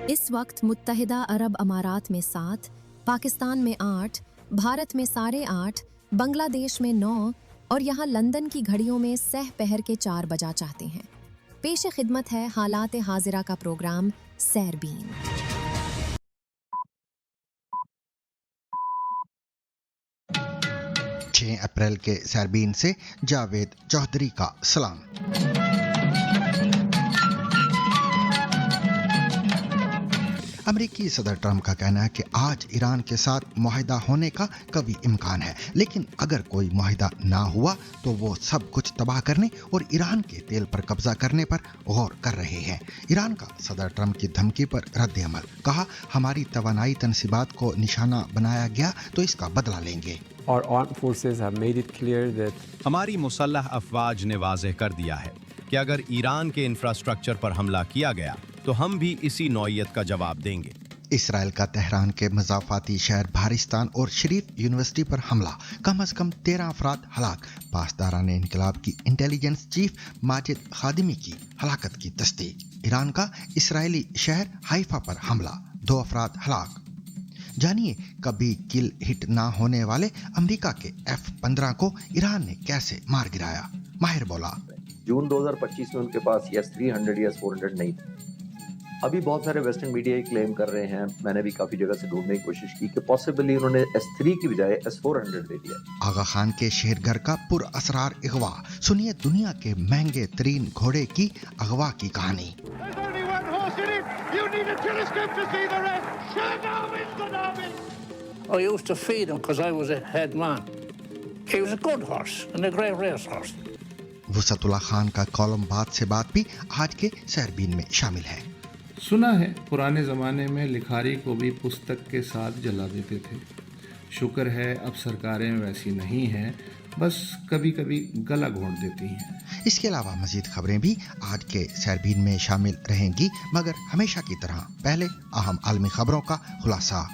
इस वक्त मुत्तहिदा अरब अमारात में 7, पाकिस्तान में 8, भारत में 8:30, बांग्लादेश में 9 और यहाँ लंदन की घड़ियों में सह पहर के 4 बजा चाहते हैं। पेश खिदमत है हालात हाजिरा का प्रोग्राम सैरबीन। 6 अप्रैल के सैरबीन से जावेद चौधरी का सलाम। अमेरिकी सदर ट्रंप का कहना है कि आज ईरान के साथ मुआहिदा होने का कभी इम्कान है, लेकिन अगर कोई मुआहिदा ना हुआ तो वो सब कुछ तबाह करने और ईरान के तेल पर कब्जा करने पर गौर कर रहे हैं। ईरान का सदर ट्रंप की धमकी पर रद्द अमल, कहा हमारी तवानाई तनसीबात को निशाना बनाया गया तो इसका बदला लेंगे। हमारी मुसल्लह अफवाज ने वाज़ेह कर दिया है कि अगर ईरान के इंफ्रास्ट्रक्चर पर हमला किया गया तो हम भी इसी नौइयत का जवाब देंगे। इसराइल का तेहरान के मज़ाफ़ाती शहर भारिस्तान और शरीफ यूनिवर्सिटी पर हमला, कम अज कम 13 अफराद हलाक। पासदारान इनकलाब की इंटेलिजेंस चीफ माजिद खादिमी की हलाकत की तस्दीक। ईरान का इसराइली शहर हाइफा पर हमला, 2 अफराद हलाक। जानिए कभी किल हिट ना होने वाले अमेरिका के F-15 को ईरान ने कैसे मार गिराया। माहिर बोला, जून 2025 में उनके पास S-300 या S-400 नहीं था। अभी बहुत सारे वेस्टर्न मीडिया क्लेम कर रहे हैं, मैंने भी काफी जगह से ढूंढने की कोशिश की कि पॉसिबली उन्होंने S-3 की बजाय S-400 दे दिया। आगा खान के शेरघर का पुरअसरार अगवा, सुनिए दुनिया के महंगे तरीन घोड़े की अगवा की कहानी। I used to feed him because I was a head man. He was a good horse and a great racehorse. वसतुल्लाह Khan का कॉलम बात से बात भी आज के सैरबीन में शामिल है। सुना है पुराने ज़माने में लिखारी को भी पुस्तक के साथ जला देते थे। शुक्र है अब सरकारें वैसी नहीं हैं, बस कभी कभी गला घोंट देती हैं। इसके अलावा मजीद खबरें भी आज के सैरबीन में शामिल रहेंगी, मगर हमेशा की तरह पहले अहम आलमी खबरों का खुलासा।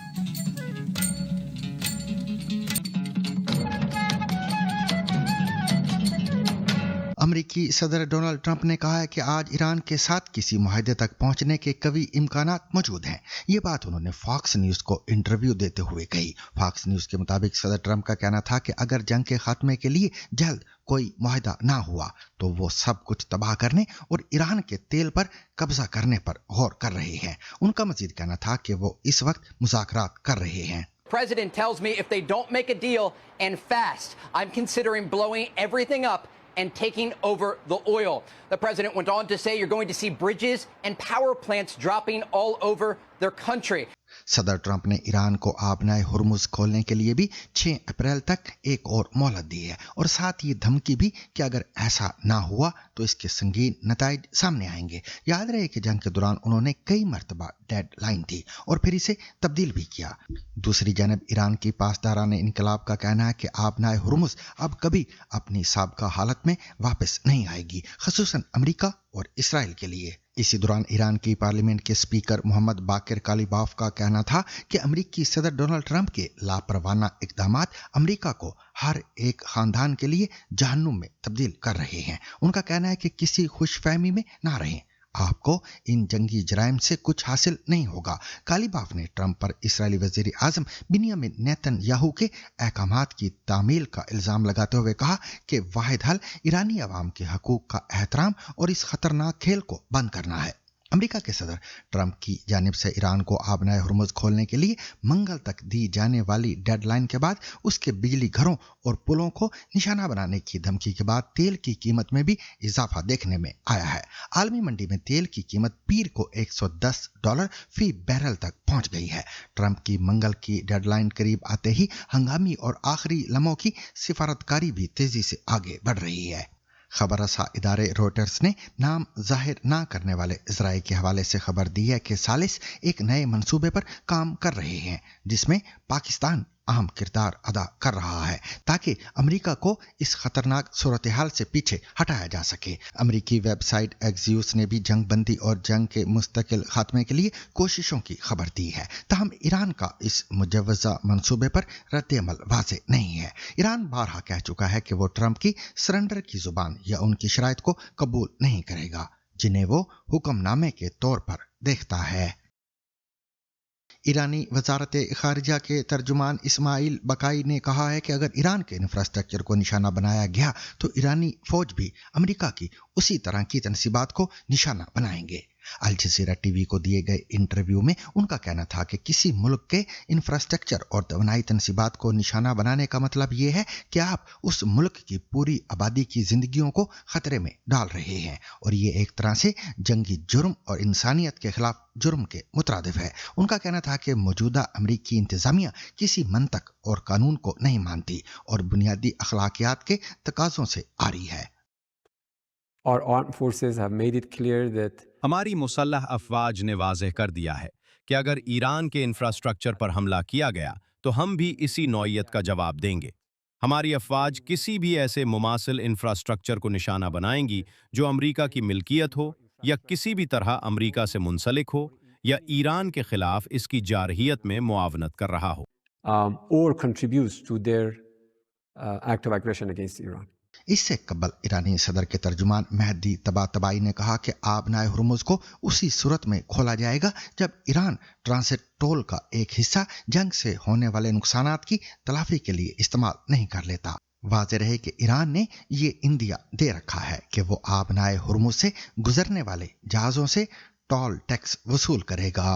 अमेरिकी सदर डोनाल्ड ट्रंप ने कहा है कि आज ईरान के साथ किसी मुआहदे तक पहुंचने के कई इम्कानात मौजूद हैं। ये बात उन्होंने फॉक्स न्यूज़ को इंटरव्यू देते हुए कही। फॉक्स न्यूज़ के मुताबिक सदर ट्रंप का कहना था कि अगर जंग के खात्मे के लिए जल्द कोई मुआहदा ना हुआ तो वो सब कुछ तबाह करने और ईरान के तेल पर कब्जा करने पर गौर कर रहे हैं। उनका मजीद कहना था कि वो इस वक्त मुज़ाकरात कर रहे हैं। President tells me if they don't make a deal and fast, I'm considering blowing everything up and taking over the oil. The president went on to say you're going to see bridges and power plants dropping all over their country. सदर Trump ने Iran को आबनाए हुर्मुज खोलने के लिए भी 6 अप्रैल तक एक और मोहलत दी है और साथ ये धमकी भी कि अगर ऐसा ना हुआ तो इसके संगीन नताइज सामने आएंगे। याद रहे कि जंग के दौरान उन्होंने कई मरतबा डेडलाइन दी और फिर इसे तब्दील भी किया। दूसरी जानब ईरान की पासदारान इनकलाब का कहना है कि आबनाए हुर्मुज अब कभी अपनी साबका हालत में वापस नहीं आएगी, खसूसन अमेरिका और इसराइल के लिए। इसी दौरान ईरान की पार्लियामेंट के स्पीकर मोहम्मद बाकिर कालिबाफ का कहना था कि अमेरिकी सदर डोनाल्ड ट्रंप के लापरवाना इक़दामात अमेरिका को हर एक खानदान के लिए जहन्नुम में तब्दील कर रहे हैं। उनका कहना है कि किसी खुशफहमी में ना रहें, आपको इन जंगी जराइम से कुछ हासिल नहीं होगा। कालिबाफ ने ट्रंप पर इसराइली वज़ीर आज़म बिन्यामिन नेतन्याहू के अहकामात की तामील का इल्ज़ाम लगाते हुए कहा कि वाहिद हल ईरानी अवाम के हकूक़ का एहतराम और इस खतरनाक खेल को बंद करना है। अमेरिका के सदर ट्रंप की जानिब से ईरान को आबनाए हुर्मुज खोलने के लिए मंगल तक दी जाने वाली डेडलाइन के बाद उसके बिजली घरों और पुलों को निशाना बनाने की धमकी के बाद तेल की कीमत में भी इजाफा देखने में आया है। आलमी मंडी में तेल की कीमत पीर को $110 फी बैरल तक पहुंच गई है। ट्रंप की मंगल की डेडलाइन करीब आते ही हंगामी और आखिरी लम्हों की सिफारतकारी भी तेजी से आगे बढ़ रही है। खबर रसा इदारे रॉयटर्स ने नाम जाहिर ना करने वाले इजराइल के हवाले से खबर दी है कि सालिस एक नए मंसूबे पर काम कर रहे हैं जिसमें पाकिस्तान अहम किरदार अदा कर रहा है ताकि अमेरिका को इस खतरनाक सूरत हाल से पीछे हटाया जा सके। अमेरिकी वेबसाइट एक्सियोस ने भी जंग बंदी और जंग के मुस्तकिल खात्मे के लिए कोशिशों की खबर दी है। ताहम ईरान का इस मुजव्वज़ा मंसूबे पर रद्द अमल वाज़ेह नहीं है। ईरान बारहा कह चुका है कि वो ट्रंप की सरेंडर की जुबान या उनकी शराइत को कबूल नहीं करेगा जिन्हें वो हुक्मनामे के तौर पर देखता है। ایرانی وزارت خارجہ کے ترجمان اسماعیل بقائی نے کہا ہے کہ اگر ایران کے انفراسٹرکچر کو نشانہ بنایا گیا تو ایرانی فوج بھی امریکہ کی اسی طرح کی تنصیبات کو نشانہ بنائیں گے۔ الجزیرہ ٹی وی کو دیے گئے انٹرویو میں ان کا کہنا تھا کہ کسی ملک کے انفراسٹرکچر اور توانائی تنصیبات کو نشانہ بنانے کا مطلب یہ ہے کہ آپ اس ملک کی پوری آبادی کی زندگیوں کو خطرے میں ڈال رہے ہیں، اور یہ ایک طرح سے جنگی جرم اور انسانیت کے خلاف جرم کے مترادف ہے۔ ان کا کہنا تھا کہ موجودہ امریکی انتظامیہ کسی منطق اور قانون کو نہیں مانتی اور بنیادی اخلاقیات کے تقاضوں سے آری ہے۔ Our armed forces have made it clear that ہماری مسلح افواج نے واضح کر دیا ہے کہ اگر ایران کے انفراسٹرکچر پر حملہ کیا گیا تو ہم بھی اسی نوعیت کا جواب دیں گے۔ ہماری افواج کسی بھی ایسے مماثل انفراسٹرکچر کو نشانہ بنائیں گی جو امریکہ کی ملکیت ہو یا کسی بھی طرح امریکہ سے منسلک ہو یا ایران کے خلاف اس کی جارحیت میں معاونت کر رہا ہو۔ or contributes to their act of aggression against Iran. اس سے قبل ایرانی صدر کے ترجمان مہدی طباطبائی نے کہا کہ آبنائے ہرمز کو اسی صورت میں کھولا جائے گا جب ایران ٹرانزٹ ٹول کا ایک حصہ جنگ سے ہونے والے نقصانات کی تلافی کے لیے استعمال نہیں کر لیتا۔ واضح رہے کہ ایران نے یہ اندیا دے رکھا ہے کہ وہ آبنائے ہرمز سے گزرنے والے جہازوں سے ٹول ٹیکس وصول کرے گا۔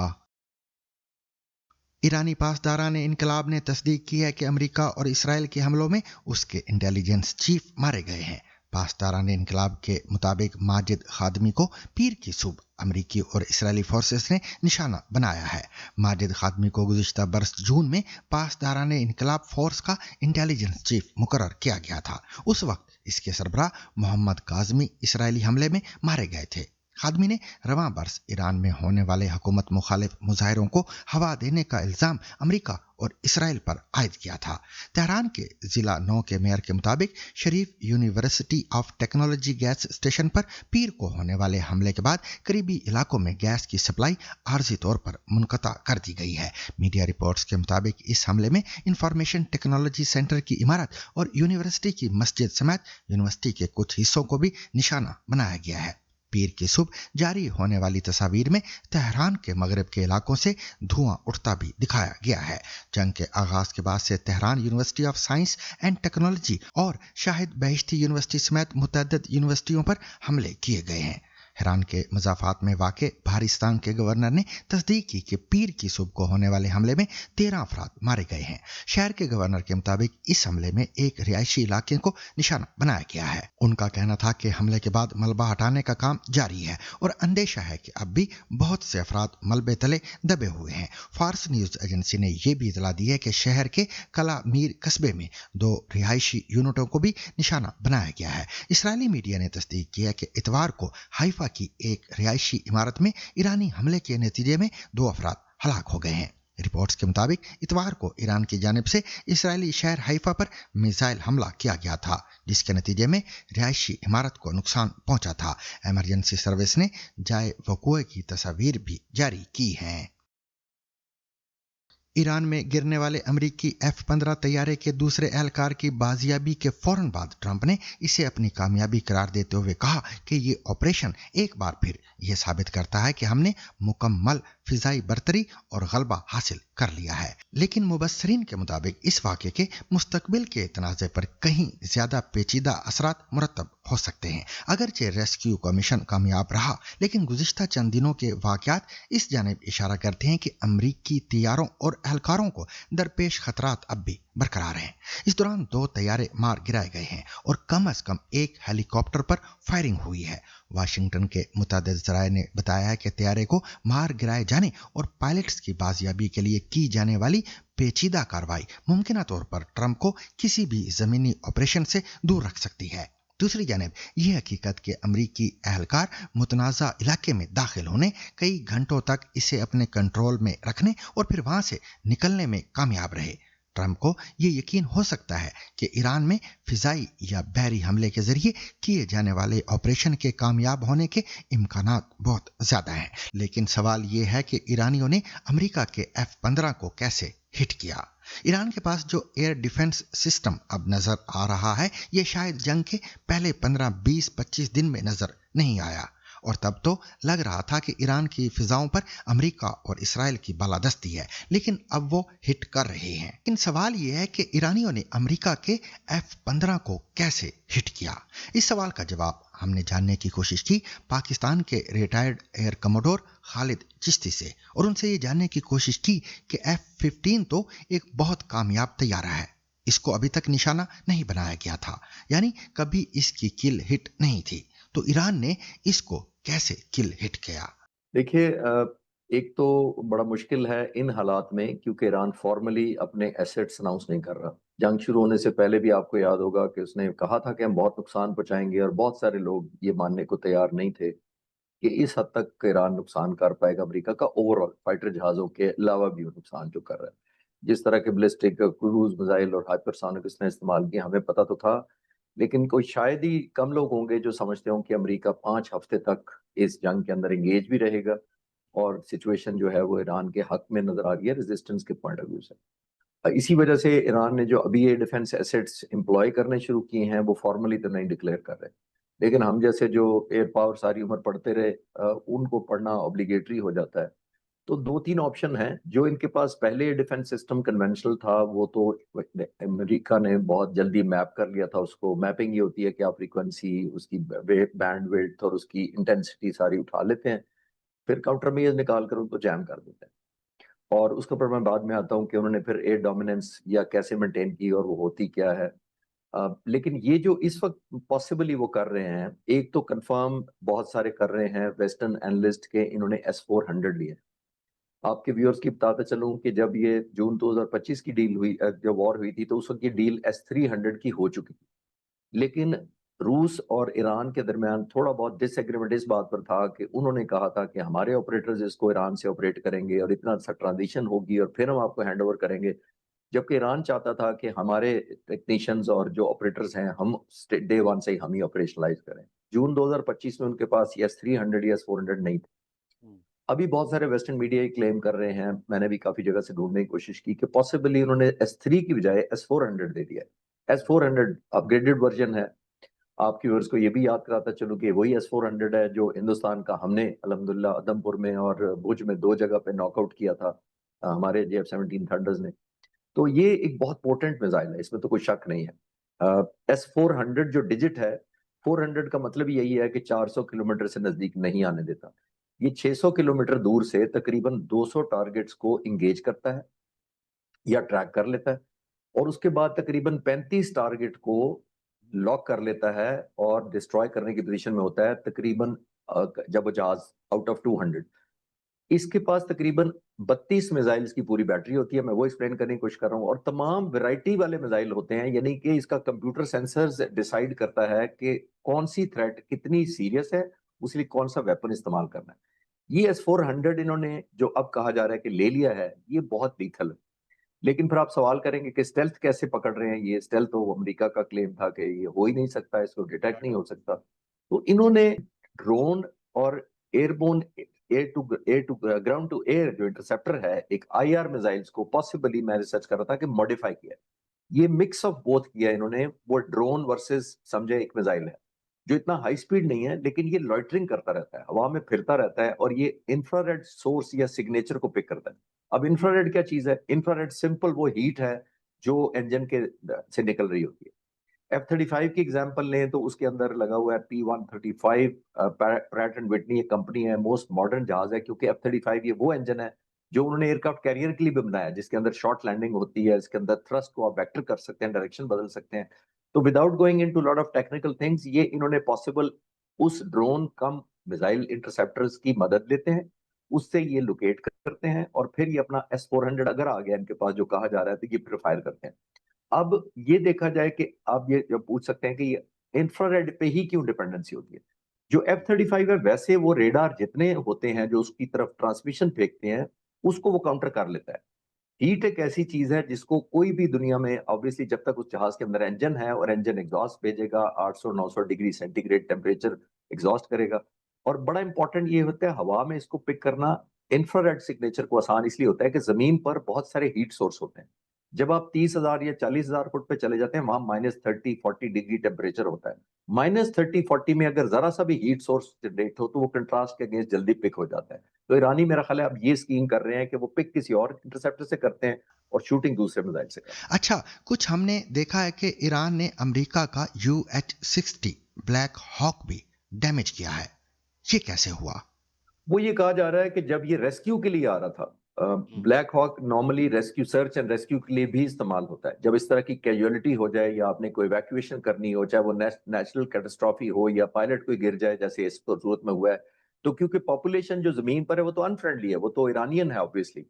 ایرانی پاسداران انقلاب نے تصدیق کی ہے کہ امریکہ اور اسرائیل کے حملوں میں اس کے انٹیلیجنس چیف مارے گئے ہیں۔ پاسداران انقلاب کے مطابق ماجد خادمی کو پیر کی صبح امریکی اور اسرائیلی فورسز نے نشانہ بنایا ہے۔ ماجد خادمی کو گزشتہ برس جون میں پاسداران انقلاب فورس کا انٹیلیجنس چیف مقرر کیا گیا تھا۔ اس وقت اس کے سربراہ محمد کاظمی اسرائیلی حملے میں مارے گئے تھے۔ خادمی نے رواں برس ایران میں ہونے والے حکومت مخالف مظاہروں کو ہوا دینے کا الزام امریکہ اور اسرائیل پر عائد کیا تھا۔ تہران کے ضلع 9 کے میئر کے مطابق Sharif university of technology gas station پر پیر کو ہونے والے حملے کے بعد قریبی علاقوں میں گیس کی سپلائی عارضی طور پر منقطع کر دی گئی ہے۔ میڈیا رپورٹس کے مطابق اس حملے میں انفارمیشن ٹیکنالوجی سینٹر کی عمارت اور یونیورسٹی کی مسجد سمیت یونیورسٹی کے کچھ حصوں کو بھی نشانہ بنایا گیا ہے۔ پیر کی صبح جاری ہونے والی تصاویر میں تہران کے مغرب کے علاقوں سے دھواں اٹھتا بھی دکھایا گیا ہے۔ جنگ کے آغاز کے بعد سے Tehran university of science and technology اور شاہد بہشتی یونیورسٹی سمیت متعدد یونیورسٹیوں پر حملے کیے گئے ہیں۔ ایران کے مضافات میں واقع بھارستان کے گورنر نے تصدیق کی کہ پیر کی صبح کو ہونے والے حملے میں 13 افراد مارے گئے ہیں۔ شہر کے گورنر کے مطابق اس حملے میں ایک رہائشی علاقے کو نشانہ بنایا گیا ہے۔ ان کا کہنا تھا کہ حملے کے بعد ملبہ ہٹانے کا کام جاری ہے اور اندیشہ ہے کہ اب بھی بہت سے افراد ملبے تلے دبے ہوئے ہیں۔ فارس نیوز ایجنسی نے یہ بھی اطلاع دی ہے کہ شہر کے کلا میر قصبے میں 2 رہائشی یونٹوں کو بھی نشانہ بنایا گیا ہے۔ اسرائیلی میڈیا نے تصدیق کیا کہ اتوار کو حیفا کی ایک رہائشی عمارت میں ایرانی حملے کے نتیجے میں 2 افراد ہلاک ہو گئے ہیں۔ رپورٹس کے مطابق اتوار کو ایران کی جانب سے اسرائیلی شہر حیفا پر میزائل حملہ کیا گیا تھا، جس کے نتیجے میں رہائشی عمارت کو نقصان پہنچا تھا۔ ایمرجنسی سروس نے جائے وقوع کی تصاویر بھی جاری کی ہیں۔ ایران میں گرنے والے امریکی F-15 طیارے کے دوسرے اہلکار کی بازیابی کے فوراً بعد ٹرمپ نے اسے اپنی کامیابی قرار دیتے ہوئے کہا کہ یہ آپریشن ایک بار پھر یہ ثابت کرتا ہے کہ ہم نے مکمل فضائی برتری اور غلبہ حاصل کر لیا ہے۔ لیکن مبصرین کے مطابق اس واقعے کے مستقبل کے تنازع پر کہیں زیادہ پیچیدہ اثرات مرتب ہو سکتے ہیں۔ اگرچہ ریسکیو کا مشن کامیاب رہا، لیکن گزشتہ چند دنوں کے واقعات اس جانب اشارہ کرتے ہیں کہ امریکی طیاروں اور اہلکاروں کو درپیش خطرات اب بھی برقرار ہیں۔ اس دوران 2 طیارے مار گرائے گئے ہیں اور کم از کم ایک ہیلی کاپٹر پر فائرنگ ہوئی ہے۔ واشنگٹن کے متعدد ذرائع نے بتایا ہے کہ طیارے کو مار گرائے جانے اور پائلٹس کی بازیابی کے لیے کی جانے والی پیچیدہ کارروائی ممکنہ طور پر ٹرمپ کو کسی بھی زمینی آپریشن سے دور رکھ سکتی ہے۔ دوسری جانب یہ حقیقت کہ امریکی اہلکار متنازع علاقے میں داخل ہونے، کئی گھنٹوں تک اسے اپنے کنٹرول میں رکھنے اور پھر وہاں سے نکلنے میں کامیاب رہے، ٹرمپ کو یہ یقین ہو سکتا ہے کہ ایران میں فضائی یا بحری حملے کے ذریعے کیے جانے والے آپریشن کے کامیاب ہونے کے امکانات بہت زیادہ ہیں۔ لیکن سوال یہ ہے کہ ایرانیوں نے امریکہ کے F-15 کو کیسے ہٹ کیا؟ ایران کے پاس جو ایئر ڈیفنس سسٹم اب نظر آ رہا ہے، یہ شاید جنگ کے پہلے 15, 20, 25 دن میں نظر نہیں آیا، और तब तो लग रहा था कि ईरान की फिजाओं पर अमेरिका और इसराइल की बालादस्ती है, लेकिन अब वो हिट कर रहे हैं। लेकिन सवाल ये है कि ईरानियों ने अमेरिका के F-15 को कैसे हिट किया। इस सवाल का जवाब हमने जानने की कोशिश की पाकिस्तान के retired air commodore Khalid Chishti से, और उनसे ये जानने की कोशिश की कि F-15 तो एक बहुत कामयाब तैयारा है, इसको अभी तक निशाना नहीं बनाया गया था, यानी कभी इसकी किल हिट नहीं थी, तो ईरान ने इसको कैसे किल हिट किया। देखिए, एक तो बड़ा मुश्किल है इन हालात में, क्योंकि ईरान फॉर्मली अपने एसेट्स अनाउंस नहीं कर रहा। जंग शुरू होने से पहले भी आपको याद होगा कि उसने कहा था कि हम बहुत नुकसान पहुंचाएंगे, और बहुत सारे लोग ये मानने को तैयार नहीं थे कि इस हद तक ईरान नुकसान कर पाएगा अमेरिका का ओवरऑल फाइटर जहाजों के अलावा भी वो नुकसान जो कर रहा है। जिस तरह के बैलिस्टिक क्रूज मिसाइल और हाइपरसोनिक इसने इस्तेमाल किए हमें पता तो था, लेकिन कोई शायद ही कम लोग होंगे जो समझते हों कि अमेरिका 5 हफ्ते तक इस जंग के अंदर एंगेज भी रहेगा, और सिचुएशन जो है वो ईरान के हक में नजर आ रही है रेजिस्टेंस के पॉइंट ऑफ व्यू से। इसी वजह से ईरान ने जो अभी ये डिफेंस एसेट्स एम्प्लॉय करने शुरू किए हैं वो फॉर्मली तो नहीं डिक्लेयर कर रहे, लेकिन हम जैसे जो एयर पावर सारी उम्र पढ़ते रहे, उनको पढ़ना ऑब्लिगेटरी हो जाता है। तो 2-3 ऑप्शन हैं जो इनके पास पहले डिफेंस सिस्टम कन्वेंशनल था, वो तो अमेरिका ने बहुत जल्दी मैप कर लिया था उसको। मैपिंग ये होती है कि आप फ्रीक्वेंसी, उसकी बैंड विड्थ और उसकी इंटेंसिटी सारी उठा लेते हैं, फिर काउंटर मेजर्स निकाल कर उनको जैम कर देते हैं। और उसके ऊपर मैं बाद में आता हूँ कि उन्होंने फिर एयर डोमिनेंस या कैसे मेंटेन की और वो होती क्या है। लेकिन ये जो इस वक्त पॉसिबली वो कर रहे हैं, एक तो कंफर्म बहुत सारे कर रहे हैं वेस्टर्न एनालिस्ट के, इन्होंने S-400 लिए। आपके व्यूअर्स की बताता चलूं कि जब ये जून 2025 की डील हुई, जब वॉर हुई थी, तो उस वक्त ये डील S-300 की हो चुकी थी, लेकिन रूस और ईरान के दरमियान थोड़ा बहुत डिसएग्रीमेंट इस बात पर था कि उन्होंने कहा था कि हमारे ऑपरेटर्स इसको ईरान से ऑपरेट करेंगे और इतना सा ट्रांजिशन होगी और फिर हम आपको हैंड ओवर करेंगे, जबकि ईरान चाहता था कि हमारे टेक्नीशियंस और जो ऑपरेटर्स हैं हम डे वन से ही हम ही ऑपरेशनलाइज करें। जून 2025 में उनके पास S-300 या S-400 नहीं थे। अभी बहुत सारे वेस्टर्न मीडिया ही क्लेम कर रहे हैं, मैंने भी काफी जगह से ढूंढने की कोशिश की कि पॉसिबली उन्होंने S-3 की बजाय S-400 दे दिया। S-400 अपग्रेडेड वर्जन है। आपकी व्यूअर्स को ये भी याद कराता चलूं कि वही S-400 है जो हिंदुस्तान का हमने अल्हम्दुलिल्लाह उधमपुर में और भुज में 2 जगह पे नॉकआउट किया था हमारे JF-17 थंडर्स ने। तो ये एक बहुत पोटेंट मिसाइल है, इसमें तो कोई शक नहीं है। S-400 जो डिजिट है, 400 का मतलब यही है कि 400 किलोमीटर से नजदीक नहीं आने देता। ये 600 किलोमीटर दूर से तकरीबन 200 टारगेट्स को इंगेज करता है या ट्रैक कर लेता है, और उसके बाद तकरीबन 35 टारगेट को लॉक कर लेता है और डिस्ट्रॉय करने की पोजीशन में होता है तकरीबन जब वो जहाज आउट ऑफ 200। इसके पास तकरीबन 32 मिसाइल्स की पूरी बैटरी होती है, मैं वो एक्सप्लेन करने की कोशिश कर रहा हूँ, और तमाम वैरायटी वाले मिसाइल होते हैं, यानी कि इसका कंप्यूटर सेंसर्स डिसाइड करता है कि कौन सी थ्रेट कितनी सीरियस है, उसके लिए कौन सा वेपन इस्तेमाल करना है। ये S-400 इन्होंने जो अब कहा जा रहा है कि ले लिया है, ये बहुत लीथल है। लेकिन फिर आप सवाल करेंगे कि स्टेल्थ कैसे पकड़ रहे हैं, ये स्टेल्थ तो अमेरिका का क्लेम था कि ये हो ही नहीं सकता, इसको डिटेक्ट नहीं हो सकता। तो इन्होंने ड्रोन और airborne, air to ground to air जो इंटरसेप्टर है, एक IR मिसाइल्स को पॉसिबली मैं रिसर्च कर रहा था कि मॉडिफाई किया। ये मिक्स ऑफ बोथ किया इन्होंने। वो ड्रोन वर्सेस समझे एक मिसाइल है जो इतना हाई स्पीड नहीं है, लेकिन ये लॉइटरिंग करता रहता है, हवा में फिरता रहता है, और ये इंफ्रारेड सोर्स या सिग्नेचर को पिक करता है। अब इंफ्रारेड क्या चीज है? इंफ्रारेड सिंपल वो हीट है जो इंजन के से निकल रही होती है। F-35 की एग्जांपल लें तो उसके अंदर लगा हुआ है P-135। प्रैट एंड विटनी एक कंपनी है, मोस्ट मॉडर्न जहाज है, क्योंकि F-35 ये वो इंजन है जो उन्होंने एयरक्राफ्ट कैरियर के लिए भी बनाया, जिसके अंदर शॉर्ट लैंडिंग होती है, इसके अंदर थ्रस्ट को आप वेक्टर कर सकते हैं, डायरेक्शन बदल सकते हैं। तो without going into lot of technical things, ये इन्होंने पॉसिबल उस ड्रोन कम मिसाइल इंटरसेप्टर्स की मदद लेते हैं, उससे ये लोकेट करते हैं, और फिर ये अपना S-400 अगर आ गया इनके पास जो कहा जा रहा है, तो ये फिर फायर करते हैं। अब ये देखा जाए कि आप ये जब पूछ सकते हैं कि ये इंफ्रारेड पे ही क्यों डिपेंडेंसी होती है। जो F-35 है, वैसे वो रेडार जितने होते हैं जो उसकी तरफ ट्रांसमिशन फेंकते हैं, उसको वो काउंटर कर लेता है। हीट एक ऐसी चीज है जिसको कोई भी दुनिया में, ऑब्वियसली जब तक उस जहाज के अंदर इंजन है और इंजन एग्जॉस्ट भेजेगा, 800-900 डिग्री सेंटीग्रेड टेम्परेचर एग्जॉस्ट करेगा। और बड़ा इंपॉर्टेंट ये होता है हवा में इसको पिक करना। इंफ्रारेड सिग्नेचर को आसान इसलिए होता है कि जमीन पर बहुत सारे हीट सोर्स होते हैं جب آپ 30,000 یا 40,000 فٹ پہ چلے جاتے ہیں وہاں -30-40 ڈگری ٹیمپریچر ہوتا ہے. -30-40 میں اگر ذرا سا بھی ہیٹ سورس جنریٹ ہو تو وہ کنٹراسٹ کے اگینسٹ جلدی پک ہو جاتا ہے. تو ایرانی میرا خیال ہے اب یہ سکیم کر رہے ہیں کہ وہ پک کسی اور انٹرسپٹر سے کرتے ہیں اور شوٹنگ دوسرے میزائل سے کرتے ہیں. اچھا، کچھ ہم نے دیکھا ہے کہ ایران نے امریکہ کا UH-60 بلیک ہاک بھی ڈیمیج کیا ہے. یہ کیسے ہوا؟ وہ یہ کہا جا رہا ہے کہ جب یہ ریسکیو کے لیے آ رہا تھا، Black Hawk normally rescue search and rescue کے لیے بھی استعمال ہوتا ہے. جب اس طرح کی کیجوالٹی ہو جائے یا آپ نے کوئی ایویکویشن کرنی ہو، چاہے وہ نیشنل کیٹاسٹرافی ہو یا پائلٹ کوئی گر جائے جیسے اس صورت میں ہوا ہے، تو کیونکہ پاپولیشن جو زمین پر ہے وہ تو انفرینڈلی ہے، وہ تو ایرانین ہے آبویسلی.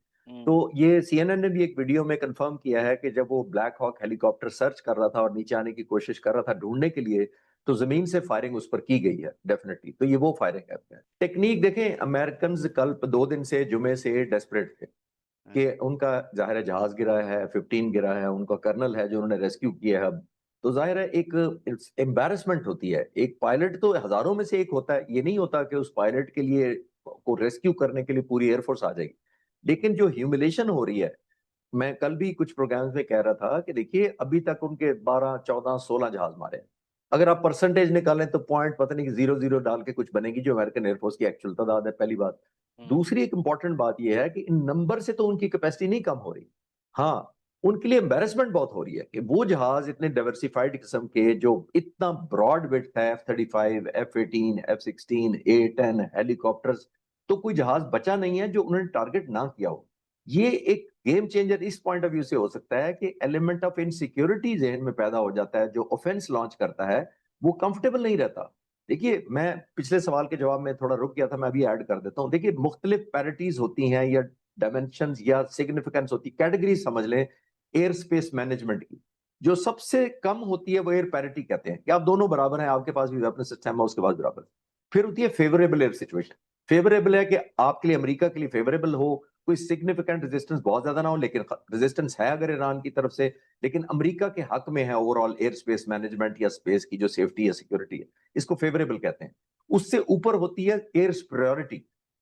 تو یہ CNN نے بھی ایک ویڈیو میں کنفرم کیا ہے کہ جب وہ بلیک ہاک ہیلی کاپٹر سرچ کر رہا تھا اور نیچے آنے کی کوشش کر رہا تھا ڈھونڈنے کے لیے، تو زمین سے فائرنگ اس پر کی گئی ہے ڈیفینیٹلی. تو یہ وہ فائرنگ ہے. ٹیکنیک دیکھیں، امریکنز کل 2 دن سے جمعے سے ڈیسپریٹ تھے کہ ان کا ظاہر ہے جہاز گرا ہے، F-15 گرا ہے، ان کا کرنل ہے جو انہوں نے ریسکیو کیا ہے. اب تو ظاہر ہے ایک امبیرسمنٹ ہوتی ہے. ایک پائلٹ تو ہزاروں میں سے ایک ہوتا ہے، یہ نہیں ہوتا کہ اس پائلٹ کے لیے کو ریسکیو کرنے کے لیے پوری ایئر فورس آ جائے گی. لیکن جو ہیوملیشن ہو رہی ہے، میں کل بھی کچھ پروگرامز میں کہہ رہا تھا کہ دیکھیے ابھی تک ان کے 12 14 16 جہاز مارے ہیں. اگر آپ پرسنٹیج نکالیں تو پوائنٹ پتہ نہیں کہ 0 ڈال کے کچھ بنے گی جو امریکن ایئر فورس کی ایکچوئل تعداد ہے. پہلی بات. دوسری ایک امپورٹنٹ بات یہ ہے کہ ان نمبر سے تو ان کی کیپیسٹی نہیں کم ہو رہی. ہاں، ان کے لیے امبیرسمنٹ بہت ہو رہی ہے کہ وہ جہاز اتنے ڈائیورسیفائڈ قسم کے جو اتنا براڈ وڈتھ ہے، F-35 F-18 F-16 A-10 ہیلی کاپٹرز، تو کوئی جہاز بچا نہیں ہے جو انہوں نے ٹارگٹ نہ کیا ہو. یہ ایک گیم چینجر اس پوائنٹ آف ویو سے ہو سکتا ہے کہ ایلیمنٹ آف انسیکیورٹی ذہن میں پیدا ہو جاتا ہے. جو اوفینس لانچ کرتا ہے وہ کمفرٹیبل نہیں رہتا. دیکھیے، میں پچھلے سوال کے جواب میں تھوڑا رک گیا تھا، میں ابھی ایڈ کر دیتا ہوں. دیکھیے، مختلف پیرٹیز ہوتی ہیں یا ڈائمنشنز یا سگنیفیکنس ہوتی، کیٹیگریز سمجھ لیں ایئر سپیس مینجمنٹ کی. جو سب سے کم ہوتی ہے وہ ایئر پیرٹی کہتے ہیں کہ آپ دونوں برابر ہیں، آپ کے پاس بھی ویپن سسٹم ہے، اس کے پاس برابر. پھر ہوتی ہے فیوریبل ایئر سچویشن. فیوریبل ہے کہ آپ کے لیے امریکہ کے لیے فیوریبل ہو، کوئی سگنیفیکنٹ ریزسٹنس بہت زیادہ نہ ہو، لیکن ریزسٹنس ہے اگر ایران کی طرف سے، لیکن امریکہ کے حق میں ہے overall air space management یا سپیس کی جو سیفٹی یا سیکورٹی ہے، اس کو فیوریبل کہتے ہیں. اس سے اوپر ہوتی ہے ایئر سپریورٹی.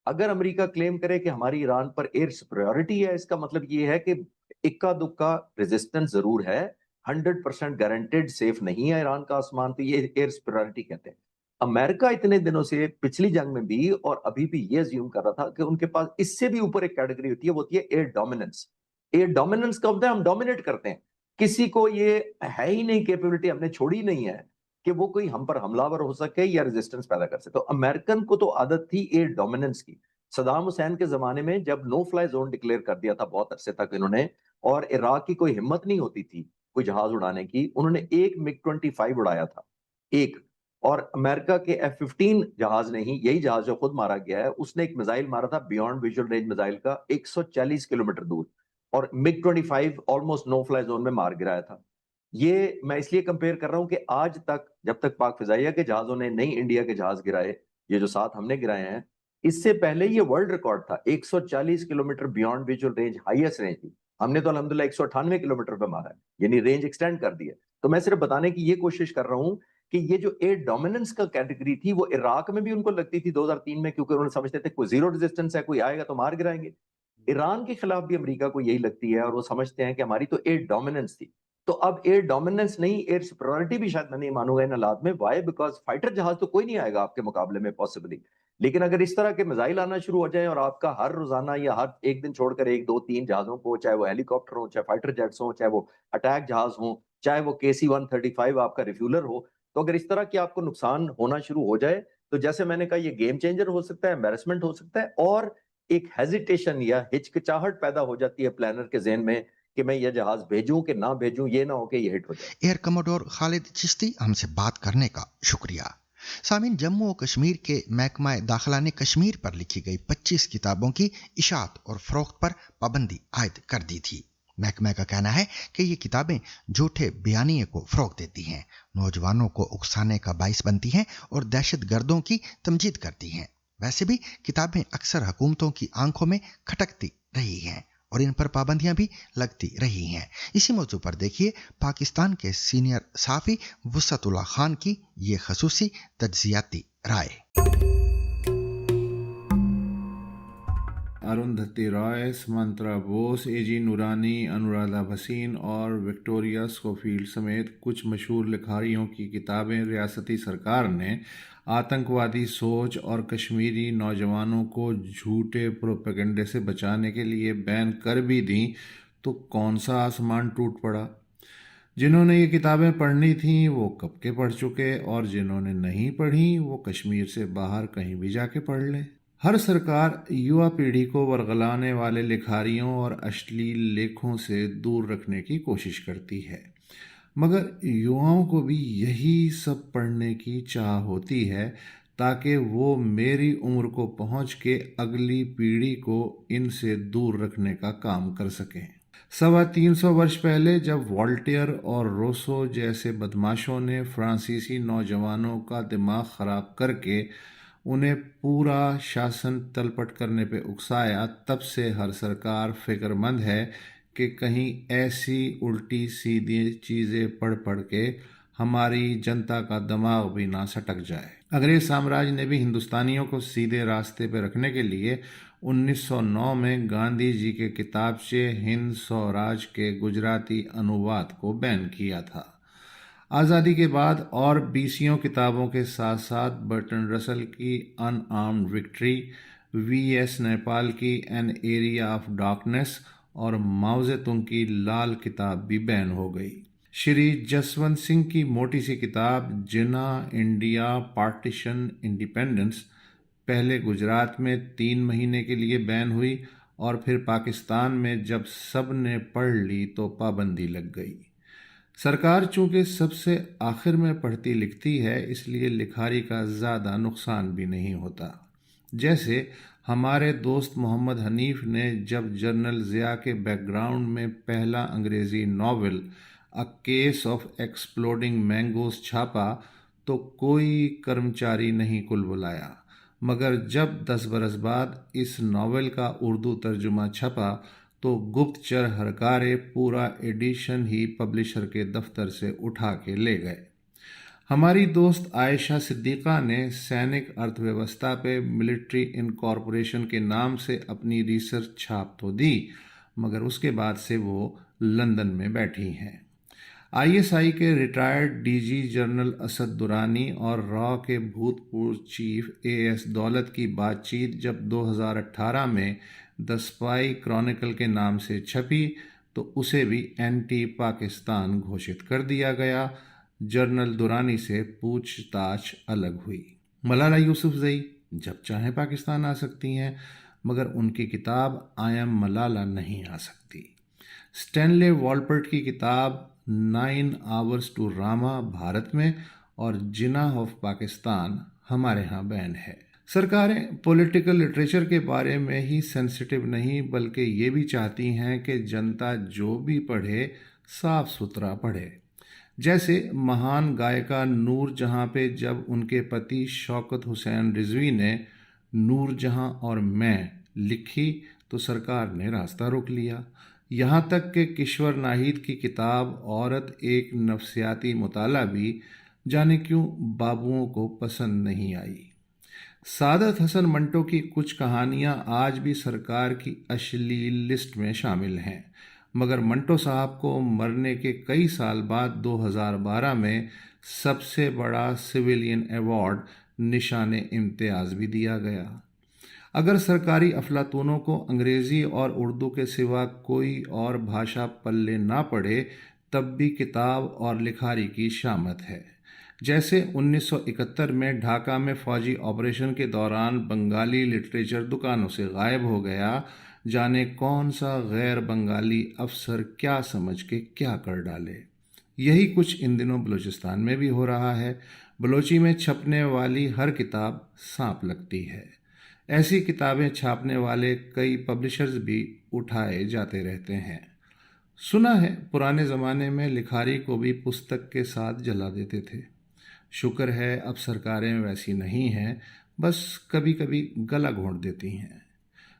اگر امریکہ کلیم کرے کہ ہماری ایران پر ایئر سپریورٹی ہے، اس کا مطلب یہ ہے کہ اکا دکا ریزسٹنس ضرور ہے، 100% گارنٹیڈ سیف نہیں ہے ایران کا آسمان، تو یہ ایئر سپریورٹی کہتے ہیں. امریکہ اتنے دنوں سے پچھلی جنگ میں بھی اور ابھی بھی یہ زیوم کر رہا تھا کہ ان کے پاس اس سے بھی اوپر ایک کیٹیگری ہوتی ہے، وہ ہوتی ہے ایئر ڈومیننس. ایئر ڈومیننس کا ہوتا ہے ہم ڈومینیٹ کرتے ہیں. کسی کو یہ ہے ہی نہیں کیپیبلٹی، ہم نے چھوڑی نہیں ہے کہ وہ کوئی ہم پر حملہ ور ہو سکے یا ریزسٹنس پیدا کر سکے. تو امریکن کو تو عادت تھی ایئر ڈومیننس کی. صدام حسین کے زمانے میں جب نو فلائی زون ڈکلیئر کر دیا تھا بہت عرصے تک انہوں نے، اور عراق کی کوئی ہمت نہیں ہوتی تھی کوئی جہاز اڑانے کی، انہوں نے ایک MiG-25 اڑایا تھا، ایک. اور امریکہ کے F-15 جہاز نہیں، یہی جہاز جو خود مارا گیا ہے، اس نے ایک میزائل مارا تھا بیونڈ ویژول رینج میزائل کا 140 کلومیٹر دور، اور MiG-25 آلموسٹ نو فلائی زون میں مار گرایا تھا. یہ میں اس لیے کمپیئر کر رہا ہوں کہ آج تک جب تک پاک فضائیہ کے جہازوں نے نہیں انڈیا کے جہاز گرائے، یہ جو 7 ہم نے گرائے ہیں، اس سے پہلے یہ ورلڈ ریکارڈ تھا 140 kilometre beyond visual range, highest range تھی. ہم نے تو الحمدللہ 198 کلومیٹر پہ مارا ہے، یعنی رینج ایکسٹینڈ کر دی ہے. تو میں صرف بتانے کی یہ کوشش کر رہا ہوں کہ یہ جو ایئر ڈومیننس کا کیٹیگری تھی وہ عراق میں بھی ان کو لگتی تھی 2003 میں، کیونکہ انہوں نے سمجھتے تھے کوئی زیرو ریزسٹنس ہے، کوئی آئے گا تو مار گرائیں گے. ایران کے خلاف بھی امریکہ کو یہی لگتی ہے اور وہ سمجھتے ہیں کہ ہماری تو ایئر ڈومیننس تھی. تو اب ایئر ڈومیننس نہیں، ایئر سپریورٹی بھی شاید میں نہیں مانوں گا ان حالات میں. وائی؟ بیکاز فائٹر جہاز تو کوئی نہیں آئے گا آپ کے مقابلے میں پاسبلی، لیکن اگر اس طرح کے میزائل آنا شروع ہو جائیں اور آپ کا ہر روزانہ یا ہر ایک دن چھوڑ کر 1 2 3 جہازوں کو، چاہے وہ ہیلی کاپٹر ہوں، چاہے فائٹر جیٹس ہوں، چاہے وہ اٹیک جہاز ہوں، چاہے وہ KC-135 آپ کا ریفیولر ہو، تو اگر اس طرح کی آپ کو نقصان ہونا شروع ہو جائے تو جیسے میں نے کہا یہ گیم چینجر ہو سکتا ہے، امبیرسمنٹ ہو سکتا ہے، اور ایک ہیزیٹیشن یا ہچکچاہٹ پیدا ہو جاتی ہے پلانر کے ذہن میں کہ میں یہ جہاز بھیجوں کہ نہ بھیجوں، یہ نہ ہو کہ یہ ہٹ ہو جائے. ایئر کموڈور خالد چشتی، ہم سے بات کرنے کا شکریہ. سامعین، جموں و کشمیر کے محکمہ داخلہ نے کشمیر پر لکھی گئی 25 کتابوں کی اشاعت اور فروخت پر پابندی عائد کر دی تھی. محکمہ کا کہنا ہے کہ یہ کتابیں جھوٹے بیانیے کو فروغ دیتی ہیں، نوجوانوں کو اکسانے کا باعث بنتی ہیں اور دہشت گردوں کی تمجید کرتی ہیں. ویسے بھی کتابیں اکثر حکومتوں کی آنکھوں میں کھٹکتی رہی ہیں اور ان پر پابندیاں بھی لگتی رہی ہیں. اسی موضوع پر دیکھیے پاکستان کے سینئر صحافی وسعت اللہ خان کی یہ خصوصی تجزیاتی رائے. अरुंधति रॉय, समंत्रा बोस, एजी नूरानी, अनुराधा भसीन और विक्टोरिया स्कोफील्ड समेत कुछ मशहूर लिखारियों की किताबें रियासती सरकार ने आतंकवादी सोच और कश्मीरी नौजवानों को झूठे प्रोपेगेंडे से बचाने के लिए बैन कर भी दी तो कौन सा आसमान टूट पड़ा। जिन्होंने ये किताबें पढ़नी थीं वो कब के पढ़ चुके, और जिन्होंने नहीं पढ़ी वो कश्मीर से बाहर कहीं भी जाके पढ़ लें। हर सरकार युवा पीढ़ी को वर्गलाने वाले लिखारियों और अश्लील लेखों से दूर रखने की कोशिश करती है, मगर युवाओं को भी यही सब पढ़ने की चाह होती है ताकि वो मेरी उम्र को पहुंच के अगली पीढ़ी को इनसे दूर रखने का काम कर सकें। 350 वर्ष पहले जब वॉल्टेयर और रोसो जैसे बदमाशों ने फ्रांसीसी नौजवानों का दिमाग खराब करके उन्हें पूरा शासन तलपट करने पे उकसाया, तब से हर सरकार फिक्रमंद है कि कहीं ऐसी उल्टी सीधी चीज़ें पढ़ पढ़ के हमारी जनता का दिमाग भी ना सटक जाए। अंग्रेज साम्राज्य ने भी हिंदुस्तानियों को सीधे रास्ते पर रखने के लिए 1909 में गांधी जी के किताबचे हिंद स्वराज के गुजराती अनुवाद को बैन किया था। आज़ादी के बाद और 20 किताबों के साथ साथ बर्टन रसल की अनआर्म्ड विक्ट्री, वी.एस. नैपाल की एन एरिया ऑफ डार्कनेस और माओ ज़ेतुंग की लाल किताब भी बैन हो गई। श्री जसवंत सिंह की मोटी सी किताब जिन्ना इंडिया पार्टीशन इंडिपेंडेंस पहले गुजरात में 3 महीने के लिए बैन हुई और फिर पाकिस्तान में जब सब ने पढ़ ली तो पाबंदी लग गई। सरकार चूंकि सबसे आखिर में पढ़ती लिखती है, इसलिए लिखारी का ज़्यादा नुकसान भी नहीं होता। जैसे हमारे दोस्त मोहम्मद हनीफ ने जब जनरल ज़िया के बैकग्राउंड में पहला अंग्रेज़ी novel a case of exploding mangoes छापा तो कोई कर्मचारी नहीं कुल बुलाया, मगर जब 10 बरस बाद इस नावल का उर्दू तर्जुमा छपा तो गुप्तचर हरकारे पूरा एडिशन ही पब्लिशर के दफ्तर से उठा के ले गए। हमारी दोस्त आयशा सिद्दीक़ा ने सैनिक अर्थव्यवस्था पे मिलिट्री इनकॉर्पोरेशन के नाम से अपनी रिसर्च छाप तो दी, मगर उसके बाद से वो लंदन में बैठी हैं। आईएसआई के retired DG general Asad Durrani और रॉ के भूतपूर्व चीफ एएस दौलत की बातचीत जब 2018 में द स्पाई क्रॉनिकल के नाम से छपी तो उसे भी एंटी पाकिस्तान घोषित कर दिया गया। जनरल दुरानी से पूछताछ अलग हुई। मलाला यूसुफजई जब चाहें पाकिस्तान आ सकती हैं, मगर उनकी किताब आई एम मलाला नहीं आ सकती। स्टैनले वॉलपर्ट की किताब 9 आवर्स टू रामा भारत में और जिनाह ऑफ पाकिस्तान हमारे यहाँ बैन है। सरकारें पॉलिटिकल लिटरेचर के बारे में ही सेंसिटिव नहीं बल्कि ये भी चाहती हैं कि जनता जो भी पढ़े साफ सुथरा पढ़े। जैसे महान गायिका नूर जहाँ पे जब उनके पति शौकत हुसैन रिजवी ने नूर जहाँ और मैं लिखी तो सरकार ने रास्ता रोक लिया। यहाँ तक कि किश्वर नाहिद की किताब औरत एक नफ्सियाती मुताला भी जाने क्यों बाबुओं को पसंद नहीं आई। सादत हसन मंटो की कुछ कहानियाँ आज भी सरकार की अश्लील लिस्ट में शामिल हैं, मगर मंटो साहब को मरने के कई साल बाद 2012 में सबसे बड़ा सिविलियन अवार्ड निशान इम्तियाज़ भी दिया गया। अगर सरकारी अफलातूनों को अंग्रेज़ी और उर्दू के सिवा कोई और भाषा पल्ले ना पड़े तब भी किताब और लिखारी की शामत है। जैसे 1971 में ढाका में फौजी ऑपरेशन के दौरान बंगाली लिटरेचर दुकानों से गायब हो गया, जाने कौन सा गैर बंगाली अफसर क्या समझ के क्या कर डाले। यही कुछ इन दिनों बलूचिस्तान में भी हो रहा है। बलोची में छपने वाली हर किताब सांप लगती है। ऐसी किताबें छापने वाले कई पब्लिशर्स भी उठाए जाते रहते हैं। सुना है पुराने ज़माने में लिखारी को भी पुस्तक के साथ जला देते थे। शुक्र है अब सरकारें वैसी नहीं हैं, बस कभी कभी गला घोंट देती हैं।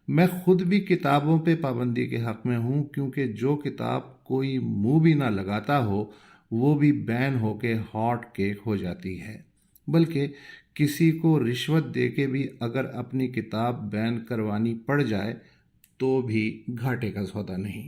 मैं खुद भी किताबों पे पाबंदी के हक़ में हूँ, क्योंकि जो किताब कोई मुंह भी ना लगाता हो वो भी बैन होके हॉट केक हो जाती है। बल्कि किसी को रिश्वत दे के भी अगर अपनी किताब बैन करवानी पड़ जाए तो भी घाटे का सौदा नहीं।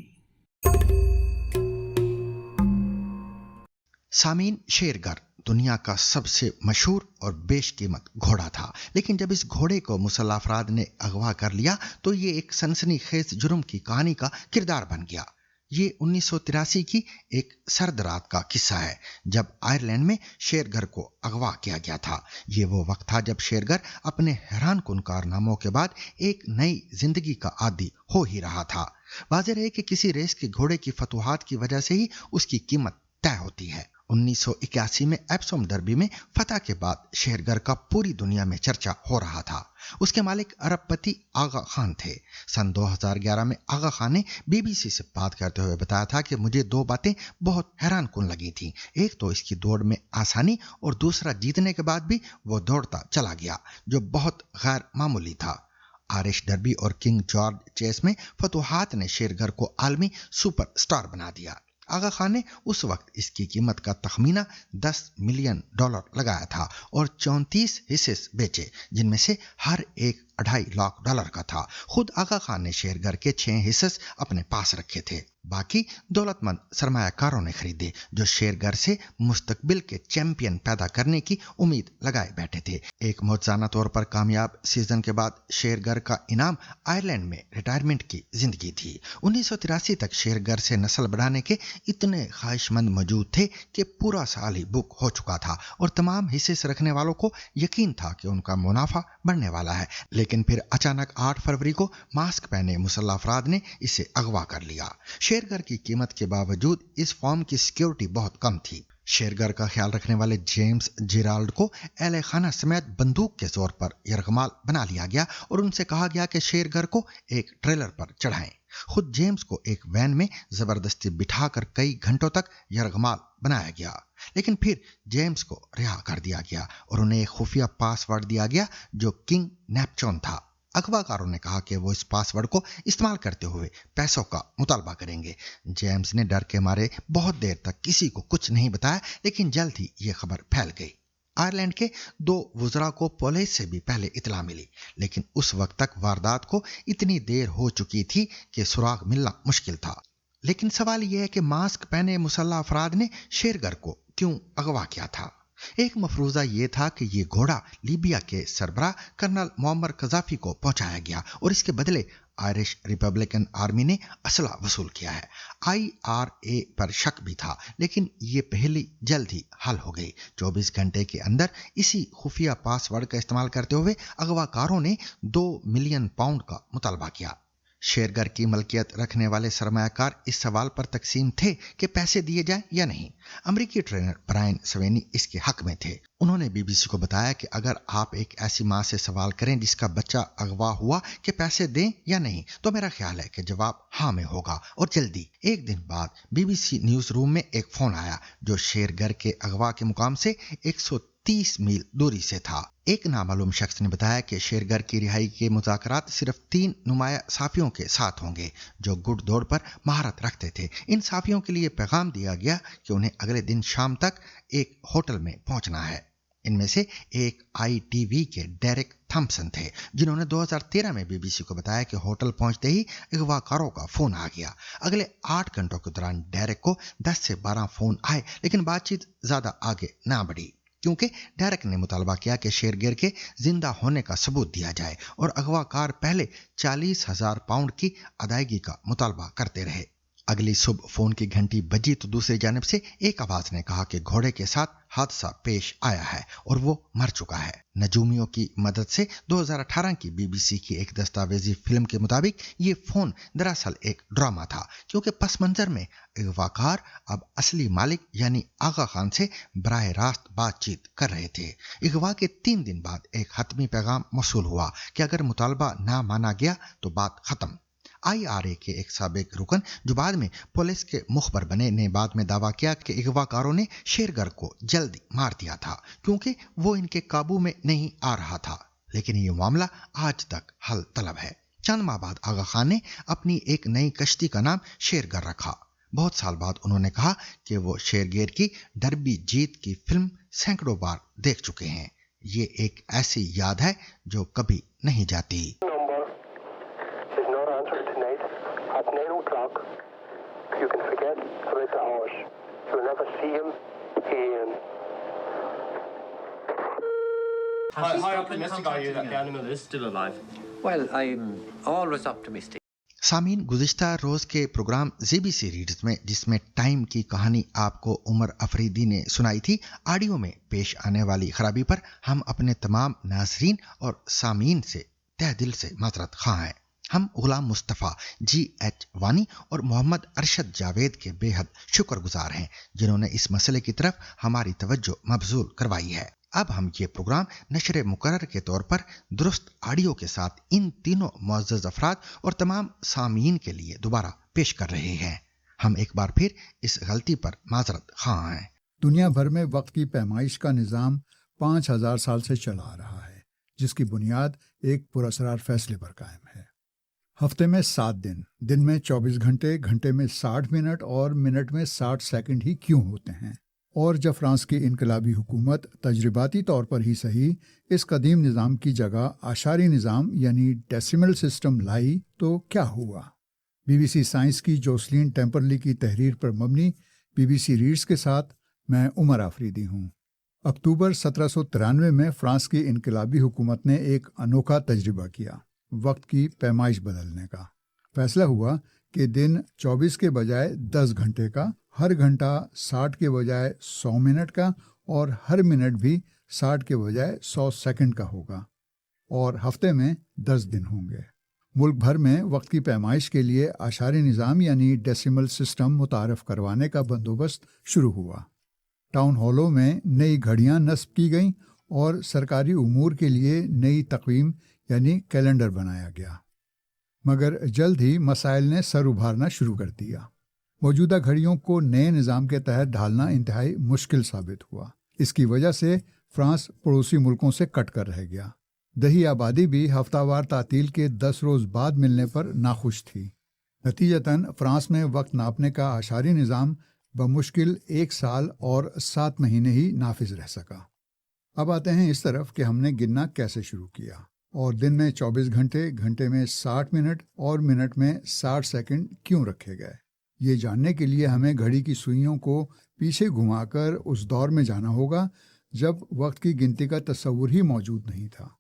सामीन, शेरगर दुनिया का सबसे मशहूर और बेशकीमत घोड़ा था, लेकिन जब इस घोड़े को मुसल्लह अफराद ने अगवा कर लिया तो ये एक सनसनीखेज जुर्म की कहानी का किरदार बन गया। ये 1983 की एक सर्द रात का किस्सा है जब आयरलैंड में शेरगर को अगवा किया गया था। ये वो वक्त था जब शेरगर अपने हैरानकुन कारनामों के बाद एक नई जिंदगी का आदी हो ही रहा था। वाज़ेह है कि किसी रेस के घोड़े की फतूहात की वजह से ही उसकी कीमत तय होती है। 1981 में एप्सोम डर्बी में फतह के बाद शेरगर का पूरी दुनिया में चर्चा हो रहा था। उसके मालिक अरबपति आगा खान थे। सन 2011 में आगा खान ने बीबीसी से बात करते हुए बताया था कि मुझे दो बातें बहुत हैरान कुन लगी थी। एक तो इसकी दौड़ में आसानी और दूसरा जीतने के बाद भी वो दौड़ता चला गया, जो बहुत गैर मामूली था। आयरिश डर्बी और किंग जॉर्ज चेस में फतूहात ने शेरगर को आलमी सुपर स्टार बना दिया। आगा खान ने उस वक्त इसकी कीमत का तखमीना $10 मिलियन लगाया था और 34 हिस्से बेचे, जिनमें से हर एक $2.5 लाख का था। खुद आगा खान ने शेरगर के 6 हिस्से अपने पास रखे थे, बाकी दौलतमंद सरमायाकारों ने खरीदे जो शेरगर से मुस्तकबिल के चैंपियन पैदा करने की उम्मीद लगाए बैठे थे। एक मौजूदा तौर पर कामयाब सीजन के बाद शेरगर का इनाम आयरलैंड में रिटायरमेंट की जिंदगी थी। 1983 तक शेरगर से नस्ल बढ़ाने के इतने ख्वाहिशमंद मौजूद थे कि पूरा साल ही बुक हो चुका था और तमाम हिस्से से रखने वालों को यकीन था कि उनका मुनाफा बढ़ने वाला है। लेकिन फिर अचानक 8 फरवरी को मास्क पहने मुसल्लह अफराद ने इसे अगवा कर लिया। शेरगर की कीमत के बावजूद इस फॉर्म की सिक्योरिटी बहुत कम थी। शेरगर का ख्याल रखने वाले जेम्स जिराल्ड को एहले खाना समेत बंदूक के जोर पर यरगमाल बना लिया गया और उनसे कहा गया कि शेरगर को एक ट्रेलर पर चढ़ाएं। खुद जेम्स को एक वैन में जबरदस्ती बिठाकर कई घंटों तक यरगमाल बनाया गया, लेकिन फिर जेम्स को रिहा कर दिया गया और उन्हें एक खुफिया पासवर्ड दिया गया जो किंग नेपच्यून था। अगवाकारों ने कहा कि वो इस पासवर्ड को इस्तेमाल करते हुए पैसों का मुतालबा करेंगे। जेम्स ने डर के मारे बहुत देर तक किसी को कुछ नहीं बताया, लेकिन जल्द ही ये खबर फैल गई। आयरलैंड के 2 वुज़रा को पुलिस से भी पहले इतला मिली, लेकिन उस वक्त तक वारदात को इतनी देर हो चुकी थी कि सुराग मिलना मुश्किल था। लेकिन सवाल यह है कि मास्क पहने मुसल्लह अफराद ने शेरगर को क्यों अगवा किया था। एक मफरूजा ये था कि ये घोड़ा लीबिया के सरबराह कर्नल मुअम्मर कज़ाफी को पहुंचाया गया और इसके बदले आयरिश रिपब्लिकन आर्मी ने असला वसूल किया है। IRA पर शक भी था, लेकिन ये पहली जल्द ही हल हो गई। 24 घंटे के अंदर इसी खुफिया पासवर्ड का इस्तेमाल करते हुए अगवाकारों ने $2 मिलियन का मुतालबा किया। शेरगर की मलकियत रखने वाले सरमायाकार इस सवाल पर तकसीम थे कि पैसे दिए जाएं या नहीं। अमेरिकी ट्रेनर ब्रायन सवेनी इसके हक में थे। उन्होंने बीबीसी को बताया कि अगर आप एक ऐसी मां से सवाल करें जिसका बच्चा अगवा हुआ कि पैसे दें या नहीं, तो मेरा ख्याल है कि जवाब हाँ में होगा। और जल्दी एक दिन बाद बीबीसी न्यूज रूम में एक फोन आया जो शेरगर के अगवा के मुकाम से 130 मील दूरी से था। एक नामालूम शख्स ने बताया कि शेरगर की रिहाई के मुज़ाकरात सिर्फ 3 नुमाया साफियों के साथ होंगे जो गुड़ दौड़ पर महारत रखते थे। इन साफियों के लिए पैगाम दिया गया कि उन्हें अगले दिन शाम तक एक होटल में पहुंचना है। इनमें से एक ITV के डेरेक थॉम्पसन थे, जिन्होंने 2013 में बीबीसी को बताया कि होटल पहुंचते ही अगवाकारों का फोन आ गया। अगले 8 घंटों के दौरान डेरेक को 10 से 12 फोन आए, लेकिन बातचीत ज्यादा आगे ना बढ़ी क्योंकि डेरेक ने मुतालबा किया कि शेरगर के जिंदा होने का सबूत दिया जाए और अगवाकार पहले 40,000 पाउंड की अदायगी का मुतालबा करते रहे। अगली सुबह फोन की घंटी बजी तो दूसरी जानिब से एक आवाज ने कहा कि घोड़े के साथ हादसा पेश आया है और वो मर चुका है। नजूमियों की मदद से 2018 की बीबीसी की एक दस्तावेजी फिल्म के मुताबिक ये फोन दरअसल एक ड्रामा था, क्योंकि पस मंजर में अगवाकार अब असली मालिक यानी आगा खान से बराह रास्त बातचीत कर रहे थे। अगवा के 3 दिन बाद एक हतमी पैगाम मौसूल हुआ कि अगर मुतालबा ना माना गया तो बात खत्म। IRA के एक साबिक रुकन जो बाद में पुलिस के मुखबर बने ने बाद में दावा किया कि अगवाकारों ने शेरगर को जल्दी मार दिया था क्योंकि वो इनके काबू में नहीं आ रहा था। लेकिन ये मामला आज तक हल तलब है। चंद माह बाद आगा खान ने अपनी एक नई कश्ती का नाम शेरगर रखा। बहुत साल बाद उन्होंने कहा कि वो शेरगर की डर्बी जीत की फिल्म सैकड़ों बार देख चुके हैं। ये एक ऐसी याद है जो कभी नहीं जाती। At 9 o'clock, you can forget about the horse. You'll never see him again. How optimistic are you that the animal is still alive? Well, I'm always optimistic. सामीन, गुज़िश्ता रोज़ के प्रोग्राम ज़ेबीसी रीड्स में, जिसमें टाइम की कहानी आपको उमर अफरीदी ने सुनाई थी, ऑडियो में पेश आने वाली खराबी पर हम अपने तमाम नाज़रीन और सामीन से तहे दिल से माज़रत ख़्वाह हैं। हम गुलाम मुस्तफ़ा, GH वानी और मोहम्मद अरशद जावेद के बेहद शुक्रगुजार हैं, जिन्होंने इस मसले की तरफ हमारी तवज्जो मबज़ूल करवाई है। अब हम ये प्रोग्राम नशर मुकर्रर के तौर पर दुरुस्त ऑडियो के साथ इन तीनों मुअज़्ज़ज़ अफराद और तमाम सामीन के लिए दोबारा पेश कर रहे हैं। हम एक बार फिर इस गलती पर माज़रत ख़्वाह हैं। दुनिया भर में वक्त की पैमाइश का निज़ाम 5000 साल से चला आ रहा है, जिसकी बुनियाद एक पुरअसरार फैसले पर कायम है। हफ्ते में 7 दिन, दिन में 24 घंटे, घंटे में 60 मिनट और मिनट में 60 सेकंड ही क्यों होते हैं? और जब फ्रांस की इनकलाबी हुकूमत तजरिबाती तौर पर ही सही इस कदीम निज़ाम की जगह आशारी निज़ाम यानी डेसिमल सिस्टम लाई, तो क्या हुआ? BBC साइंस की जोसलीन टेम्परली की तहरीर पर मबनी BBC रीड्स के साथ मैं उमर आफरीदी हूँ। अक्टूबर 1793 में फ्रांस की इनकलाबी हुकूमत ने एक अनोखा तजर्बा किया, वक्त की पैमाइश बदलने का। फैसला हुआ कि दिन 24 के बजाय 10 घंटे का, हर घंटा 60 के बजाय 100 मिनट का और हर मिनट भी 60 के बजाय 100 सेकंड का होगा, और हफ्ते में 10 दिन होंगे। मुल्क भर में वक्त की पैमाइश के लिए आशारी निज़ाम यानी डेसिमल सिस्टम मुतारफ़ करवाने का बंदोबस्त शुरू हुआ। टाउन हॉलों में नई घड़ियां नस्ब की गईं और सरकारी उमूर के लिए नई तक़वीम यानी कैलेंडर बनाया गया। मगर जल्द ही मसाइल ने सर उभारना शुरू कर दिया। मौजूदा घड़ियों को नए निज़ाम के तहत ढालना इंतहाई मुश्किल साबित हुआ। इसकी वजह से फ्रांस पड़ोसी मुल्कों से कट कर रह गया। दही आबादी भी हफ्तावार तातील के 10 रोज़ बाद मिलने पर नाखुश थी। नतीजतन फ्रांस में वक्त नापने का आशारी निज़ाम बमुश्किल 1 साल और 7 महीने ही नाफिज रह सका। अब आते हैं इस तरफ कि हमने गिनना कैसे शुरू किया और दिन में 24 घंटे, घंटे में 60 मिनट और मिनट में 60 सेकंड क्यों रखे गए। ये जानने के लिए हमें घड़ी की सुइयों को पीछे घुमाकर उस दौर में जाना होगा जब वक्त की गिनती का तस्वुर ही मौजूद नहीं था।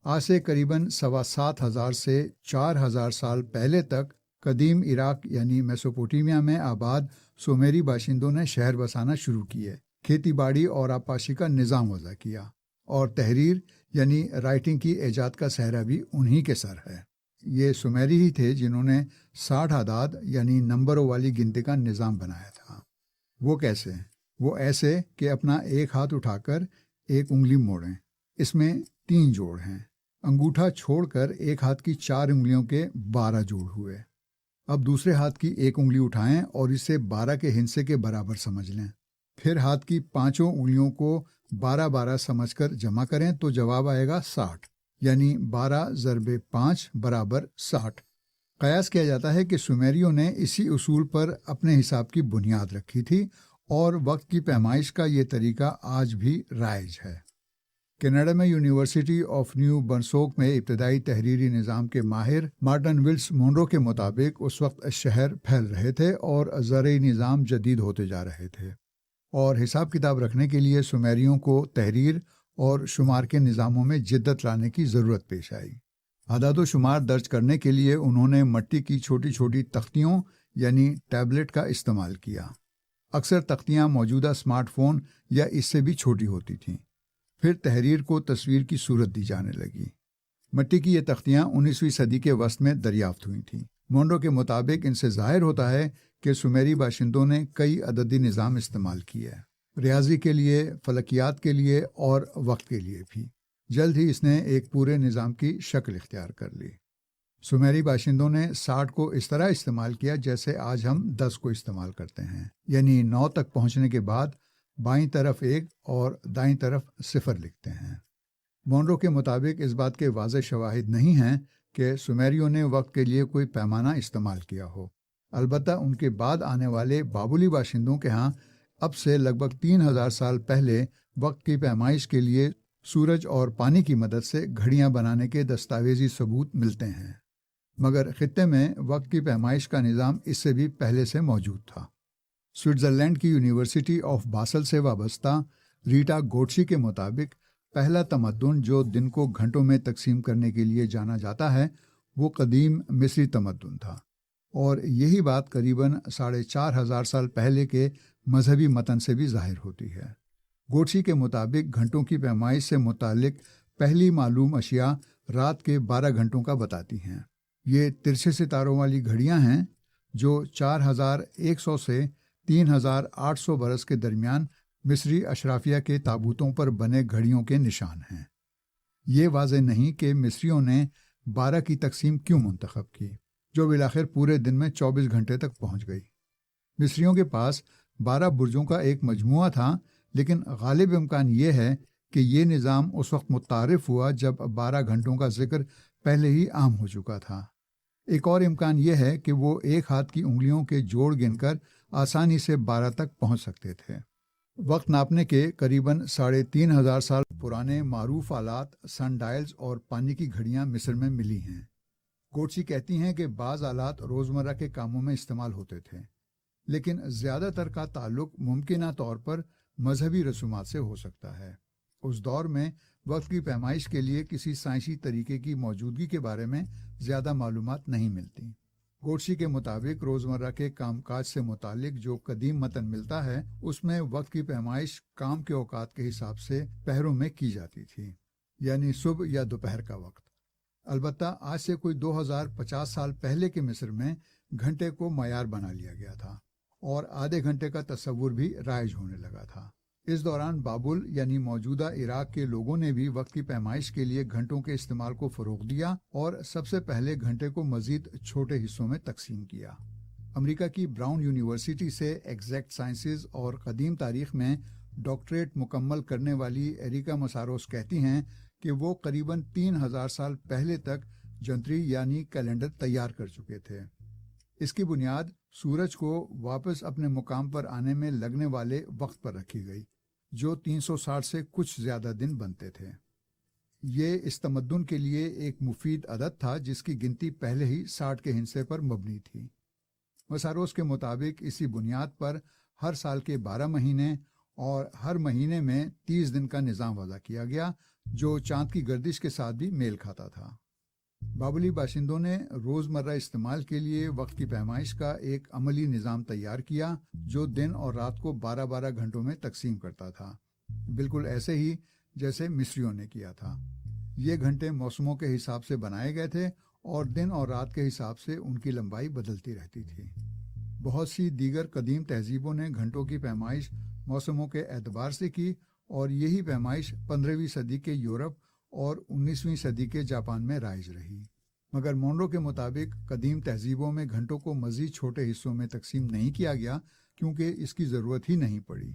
आज से करीबन 7,500 से 4,000 साल पहले तक कदीम इराक यानी मेसोपोटामिया में आबाद सुमेरी बाशिंदों ने शहर बसाना शुरू किए, खेती बाड़ी और आबपाशी का निज़ाम वज़ा किया, और तहरीर यानी राइटिंग की ईजाद का सहरा भी उन्हीं के सर है। ये सुमेरी ही थे जिन्होंने 60 आदाद यानी नंबरों वाली गिनती का निज़ाम बनाया था। वो कैसे? वो ऐसे कि अपना एक हाथ उठाकर एक उंगली मोड़ें। इसमें 3 जोड़ हैं। अंगूठा छोड़कर एक हाथ की 4 उंगलियों के 12 जोड़ हुए। अब दूसरे हाथ की एक उंगली उठाएं और इसे 12 के हिस्से के बराबर समझ लें। फिर हाथ की 5 उंगलियों को 12-12 समझकर जमा करें तो जवाब आएगा 60, यानी 12 ज़रबे 5 बराबर 60। कयास किया जाता है कि सुमेरियों ने इसी उसूल पर अपने हिसाब की बुनियाद रखी थी और वक्त की पैमाइश का ये तरीका आज भी राइज है। कनाडा में यूनिवर्सिटी ऑफ न्यू बर्नसोक में इब्तदाई तहरीरी निज़ाम के माहिर मार्टिन विल्स मोनरो के मुताबिक उस वक्त शहर फैल रहे थे और ज़रई निज़ाम जदीद होते जा रहे थे, और हिसाब किताब रखने के लिए सुमेरियों को तहरीर और शुमार के निज़ामों में जिद्दत लाने की ज़रूरत पेश आई। आदाद शुमार दर्ज करने के लिए उन्होंने मिट्टी की छोटी छोटी तख्तियों यानी टैबलेट का इस्तेमाल किया। अक्सर तख्तियाँ मौजूदा स्मार्टफोन या इससे भी छोटी होती थीं। फिर तहरीर को तस्वीर की सूरत दी जाने लगी। मिट्टी की ये तख्तियाँ 19वीं सदी के वस्त में दरियाफ्त हुई थीं। मोनरो के मुताबिक इनसे ज़ाहिर होता है कि सुमेरी बाशिंदों ने कई अददी निज़ाम इस्तेमाल किए, रियाजी के लिए, फलकियात के लिए और वक्त के लिए भी। जल्द ही इसने एक पूरे निज़ाम की शक्ल इख्तियार कर ली। सुमेरी बाशिंदों ने 60 को इस तरह इस्तेमाल किया जैसे आज हम 10 को इस्तेमाल करते हैं, यानी 9 तक पहुँचने के बाद बाईं तरफ 1 और दाईं तरफ 0 लिखते हैं। मोनरो के मुताबिक इस बात के वाज़ेह शवाहिद नहीं हैं कि सुमेरियों ने वक्त के लिए कोई पैमाना इस्तेमाल किया हो। अलबत्ता उनके बाद आने वाले बाबुली बाशिंदों के यहाँ अब से लगभग 3000 साल पहले वक्त की पैमाइश के लिए सूरज और पानी की मदद से घड़ियाँ बनाने के दस्तावेजी सबूत मिलते हैं। मगर खत्ते में वक्त की पैमाइश का निज़ाम इससे भी पहले से मौजूद था। स्विट्ज़रलैंड की यूनिवर्सिटी ऑफ बासल से वाबस्ता रीटा गोट्सी के मुताबिक पहला तमद्दुन जो दिन को घंटों में तकसीम करने के लिए जाना जाता है वो कदीम मिस्री तमद्दुन था, और यही बात करीबन 4500 साल पहले के मजहबी मतन से भी जाहिर होती है। गोट्सी के मुताबिक घंटों की पैमाइश से मुतालिक पहली मालूम अशिया रात के 12 घंटों का बताती हैं। ये तिरछे सितारों वाली घड़ियां हैं जो 4100 से 3800 बरस के दरमियान मिस्री अशराफिया के ताबूतों पर बने घड़ियों के निशान हैं। ये वाज़ेह नहीं कि मिस्रियों ने 12 की तकसीम क्यों मुंतखब की, जो बिलाखिर पूरे दिन में 24 घंटे तक पहुंच गई। मिस्रियों के पास 12 बुर्जों का एक मजमुआ था, लेकिन गालिब इम्कान ये है कि ये निज़ाम उस वक्त मुतारिफ हुआ जब 12 घंटों का जिक्र पहले ही आम हो चुका था। एक और इम्कान ये है कि वो एक हाथ की उंगलियों के जोड़ गिनकर आसानी से 12 तक पहुंच सकते थे। वक्त नापने के करीबन 3500 साल पुराने मारूफ आलात सनडायल्स और पानी की घड़ियां मिस्र में मिली हैं। गोट्सी कहती हैं कि बाज़ आलात रोज़मर्रा के कामों में इस्तेमाल होते थे, लेकिन ज़्यादातर का ताल्लुक मुमकिना तौर पर मजहबी रसूमात से हो सकता है। उस दौर में वक्त की पैमाइश के लिए किसी साइंसी तरीके की मौजूदगी के बारे में ज़्यादा मालूमात नहीं मिलती। गोट्सी के मुताबिक रोज़मर्रा के कामकाज से मुतालिक जो कदीम मतन मिलता है उसमें वक्त की पैमाइश काम के औकात के हिसाब से पहरों में की जाती थी, यानी सुबह या दोपहर का वक्त। अलबत्ता आज से कोई 2050 साल पहले के मिस्र में घंटे को मयार बना लिया गया था और आधे घंटे का तस्वुर भी राइज होने लगा था। इस दौरान बाबुल यानी मौजूदा इराक के लोगों ने भी वक्त की पैमाइश के लिए घंटों के इस्तेमाल को फ़रोग़ दिया और सबसे पहले घंटे को मज़ीद छोटे हिस्सों में तकसीम किया। अमेरिका की ब्राउन यूनिवर्सिटी से एग्जैक्ट साइंसेज और कदीम तारीख़ में डॉक्टरेट मुकम्मल करने वाली एरिका मसारोस कहती हैं कि वो करीबन 3000 साल पहले तक जंतरी यानी कैलेंडर तैयार कर चुके थे। इसकी बुनियाद सूरज को वापस अपने मुकाम पर आने में लगने वाले वक्त पर रखी गई, जो 360 से कुछ ज़्यादा दिन बनते थे। ये इस तमद्दुन के लिए एक मुफीद अदद था जिसकी गिनती पहले ही 60 के हिस्से पर मबनी थी। मसारोस के मुताबिक इसी बुनियाद पर हर साल के 12 महीने और हर महीने में 30 दिन का निज़ाम वज़ा किया गया, जो चाँद की गर्दिश के साथ भी मेल खाता था। बाबुली बाशिंदों ने रोज़मर्रा इस्तेमाल के लिए वक्त की पैमाइश का एक अमली निज़ाम तैयार किया जो दिन और रात को 12-12 घंटों में तकसीम करता था, बिल्कुल ऐसे ही जैसे मिस्रियों ने किया था। ये घंटे मौसमों के हिसाब से बनाए गए थे और दिन और रात के हिसाब से उनकी लंबाई बदलती रहती थी। बहुत सी दीगर कदीम तहजीबों ने घंटों की पैमाइश मौसमों के एतबार से की और यही पैमाइश 15वीं सदी के यूरोप और 19वीं सदी के जापान में राइज रही। मगर मोनरो के मुताबिक कदीम तहजीबों में घंटों को मज़ीद छोटे हिस्सों में तकसीम नहीं किया गया क्योंकि इसकी ज़रूरत ही नहीं पड़ी।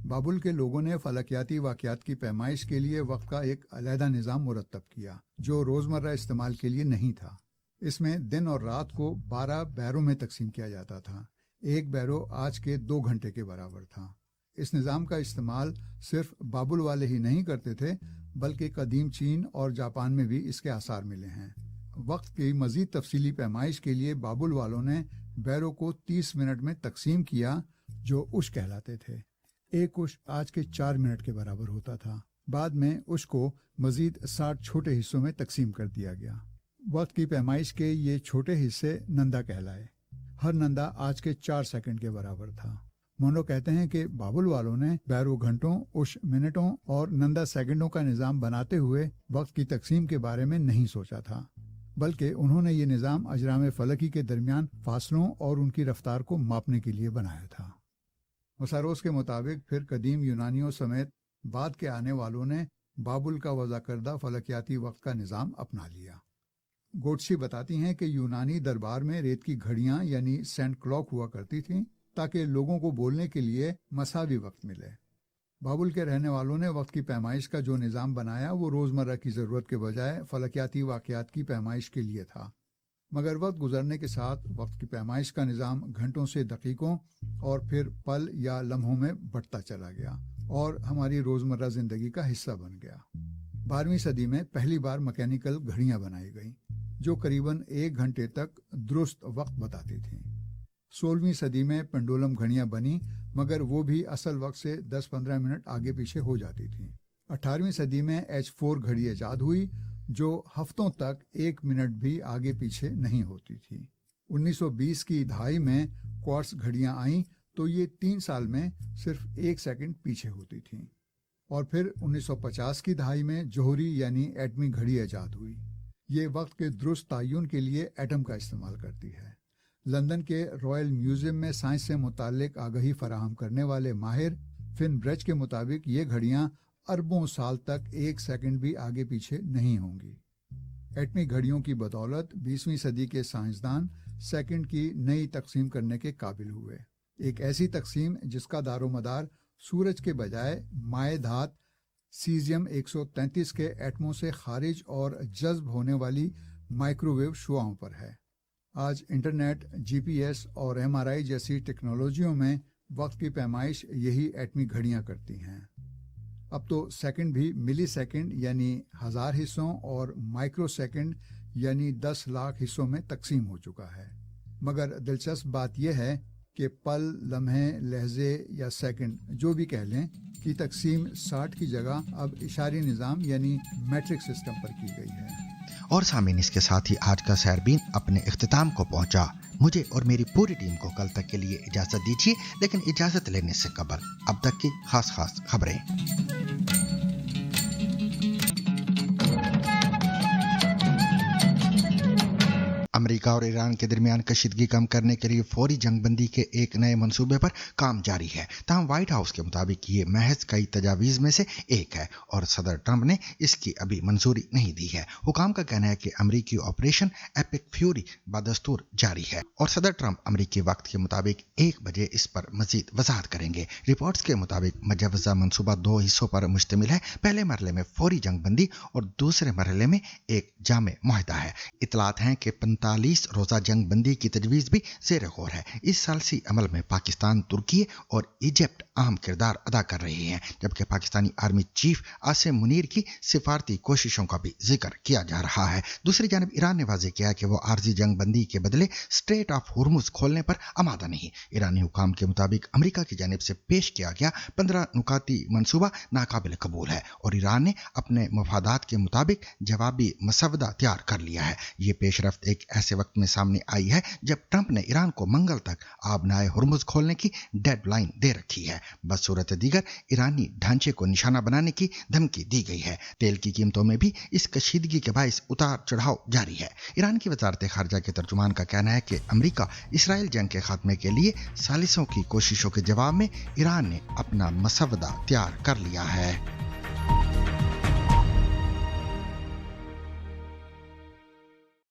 बाबुल के लोगों ने फलकियाती वाक़यात की पैमाइश के लिए वक्त का एक अलहदा निज़ाम मुरतब किया जो रोज़मर्रा इस्तेमाल के लिए नहीं था। इसमें दिन और रात को 12 बैरों में तकसीम किया जाता था। एक बैरो आज के 2 घंटे के बराबर था। इस निज़ाम का इस्तेमाल सिर्फ बाबुल वाले ही नहीं करते थे, बल्कि कदीम चीन और जापान में भी इसके आसार मिले हैं। वक्त की मज़ीद तफसीली पैमाइश के लिए बाबुल वालों ने बैरों को 30 मिनट में तकसीम किया, जो उश कहलाते थे। एक उश आज के 4 मिनट के बराबर होता था। बाद में उश को मज़ीद 60 छोटे हिस्सों में तकसीम कर दिया गया। वक्त की पैमाइश के ये छोटे हिस्से नंदा कहलाए। हर नंदा आज के 4 सेकंड के बराबर था। मोनो कहते हैं कि बाबुल वालों ने बैरो घंटों, उश मिनटों और नंदा सेकंडों का निज़ाम बनाते हुए वक्त की तकसीम के बारे में नहीं सोचा था, बल्कि उन्होंने ये निज़ाम अजराम फलकी के दरमियान फासलों और उनकी रफ्तार को मापने के लिए बनाया था। मसारोस के मुताबिक फिर कदीम यूनानियों समेत बाद के आने वालों ने बाबुल का वज़ा करदा फलकियाती वक्त का निज़ाम अपना लिया। गोट्सी बताती हैं कि यूनानी दरबार में रेत की घड़ियां यानी सेंट क्लॉक हुआ करती थीं ताकि लोगों को बोलने के लिए मसावी वक्त मिले। बाबुल के रहने वालों ने वक्त की पैमाइश का जो निज़ाम बनाया वो रोज़मर्रा की ज़रूरत के बजाय फलकियाती वाक़यात की पैमाइश के लिए था। मगर वक्त गुजरने के साथ वक्त की पैमाइश का निज़ाम घंटों से दकीकों और फिर पल या लम्हों में बढ़ता चला गया और हमारी रोज़मर्रा ज़िंदगी का हिस्सा बन गया। 12वीं सदी में पहली बार मैकेनिकल घड़ियां बनाई गईं। जो करीबन 1 घंटे तक दुरुस्त वक्त बताती थीं। 16वीं सदी में पेंडुलम घड़ियां बनी, मगर वो भी असल वक्त से 10-15 मिनट आगे पीछे हो जाती थीं। 18वीं सदी में H4 घड़ी ईजाद हुई, जो हफ्तों तक 1 मिनट भी आगे पीछे नहीं होती थी। 1920 की दहाई में क्वार्ट्स घड़ियां आईं तो ये 3 साल में सिर्फ 1 सेकंड पीछे होती थीं। और फिर 1950 की दहाई में जोहरी यानी एटमी घड़ी ईजाद हुई। ये वक्त के दुरुस्त तयन के लिए एटम का इस्तेमाल करती है। लंदन के रॉयल म्यूजियम में साइंस से मुतालिक आगाही फराहम करने वाले माहिर फिन ब्रेच के मुताबिक ये घड़ियां अरबों साल तक 1 सेकंड भी आगे पीछे नहीं होंगी। एटमी घड़ियों की बदौलत 20वीं सदी के साइंसदान सेकंड की नई तकसीम करने के काबिल हुए। एक ऐसी तकसीम जिसका दारोमदार सूरज के बजाय माए धात सीजियम 133 के एटमों से खारिज और जज्ब होने वाली माइक्रोवेव शुआओं पर है। आज इंटरनेट, GPS और MRI जैसी टेक्नोलॉजियों में वक्त की पैमाइश यही एटमी घड़ियां करती हैं। अब तो सेकंड भी मिली सेकंड यानी 1000 हिस्सों और माइक्रो सेकंड यानी 10 लाख हिस्सों में तकसीम हो चुका है। मगर दिलचस्प बात यह है कि पल, लम्हे, लहजे या सेकंड जो भी कह लें की तकसीम 60 की जगह अब इशारी निज़ाम यानी मैट्रिक सिस्टम पर की गई है। और सामीन, इसके साथ ही आज का सैरबीन अपने इख्तिताम को पहुंचा। मुझे और मेरी पूरी टीम को कल तक के लिए इजाजत दीजिए, लेकिन इजाजत लेने से कबल अब तक की खास खबरें। अमेरिका और ईरान के दरमियान कशीदगी कम करने के लिए फौरी जंगबंदी के एक नए मंसूबे पर काम जारी है। ताहम व्हाइट हाउस के मुताबिक ये महज कई तजावीज़ में से एक है और सदर ट्रंप ने इसकी अभी मंजूरी नहीं दी है। हुकाम का कहना है कि अमेरिकी ऑपरेशन एपिक फ्यूरी बदस्तूर जारी है और सदर ट्रंप अमेरिकी वक्त के मुताबिक 1 बजे इस पर मजीद वजाहत करेंगे। रिपोर्ट्स के मुताबिक मुजव्वज़ा मंसूबा 2 हिस्सों पर मुश्तमिल है। पहले मरहले में फौरी जंगबंदी और दूसरे मरहले में एक जामे मुआहदा है। इतलात हैं कि 45 रोज़ा जंग बंदी की तजवीज़ भी ज़ेर गौर है। इस सालसी अमल में पाकिस्तान, तुर्की और इजिप्ट अहम किरदार अदा कर रहे हैं, जबकि पाकिस्तानी आर्मी चीफ आसिम मुनीर की सिफारती कोशिशों का भी जिक्र किया जा रहा है। दूसरी जानब ईरान ने वाज़ेह किया कि वो आर्जी जंग बंदी के बदले स्ट्रेट ऑफ हुर्मुज़ खोलने पर आमादा नहीं। ईरानी हुकाम के मुताबिक अमेरिका की जानिब से पेश किया गया 15 नुकाती मंसूबा नाकाबिल कबूल है और ईरान ने अपने मफादात के मुताबिक जवाबी मसवदा तैयार कर लिया है। ये पेशरफ्त एक ऐसे वक्त में सामने आई है जब ट्रंप ने ईरान को मंगल तक आबनाए हुर्मुज़ खोलने की डेडलाइन दे रखी है। बसूरत दीगर ईरानी ढांचे को निशाना बनाने की धमकी दी गई है। तेल की कीमतों में भी इस कशीदगी के बायस उतार चढ़ाव जारी है। ईरान की वजारत खारजा के तर्जुमान का कहना है कि अमेरिका इसराइल जंग के खात्मे के लिए सालिसों की कोशिशों के जवाब में ईरान ने अपना मसवदा तैयार कर लिया है।